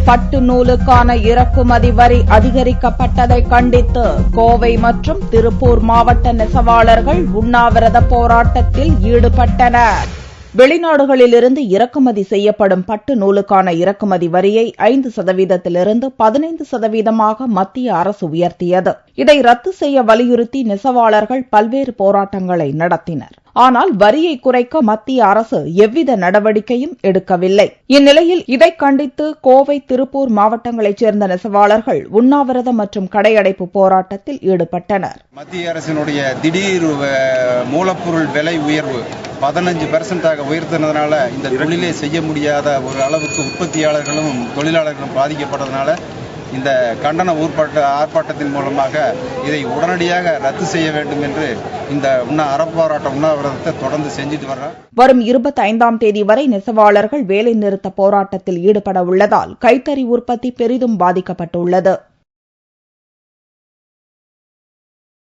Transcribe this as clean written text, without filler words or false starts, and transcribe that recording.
பட்டு நூலுக்கான இறக்குமதி வரி அதிகரிக்கப்பட்டதை கண்டித்து கோவை மற்றும் திருப்பூர் மாவட்ட நெசவாளர்கள் உண்ணாவிரத போராட்டத்தில் ஈடுபட்டனர். வெளிநாடுகளிலிருந்து இறக்குமதி செய்யப்படும் பட்டு நூலுக்கான இறக்குமதி வரியை 5%லிருந்து 15%ஆக மத்திய அரசு உயர்த்தியது. இதை ரத்து செய்ய வலியுறுத்தி நெசவாளர்கள் பல்வேறு போராட்டங்களை நடத்தினர். ஆனால் வரியை குறைக்க மத்திய அரசு எவ்வித நடவடிக்கையும் எடுக்கவில்லை. இந்நிலையில் இதை கண்டித்து கோவை, திருப்பூர் மாவட்டங்களைச் சேர்ந்த நெசவாளர்கள் உண்ணாவிரதம் மற்றும் கடையடைப்பு போராட்டத்தில் ஈடுபட்டனர். மத்திய அரசினுடைய திடீர் மூலப்பொருள் விலை உயர்வு 15% உயர்த்தினதுனால இந்த தொழிலே செய்ய முடியாத ஒரு அளவுக்கு உற்பத்தியாளர்களும் தொழிலாளர்களும் பாதிக்கப்பட்டதுனால இந்த கண்டன ஆர்ப்பாட்டத்தின் மூலமாக இதை உடனடியாக ரத்து செய்ய வேண்டும் என்று இந்த அறப்போராட்ட உண்ணாவிரதத்தை தொடர்ந்து செஞ்சுட்டு வர்றோம். வரும் 25ஆம் தேதி வரை நெசவாளர்கள் வேலை நிறுத்த போராட்டத்தில் ஈடுபட உள்ளதால் கைத்தறி உற்பத்தி பெரிதும் பாதிக்கப்பட்டுள்ளது.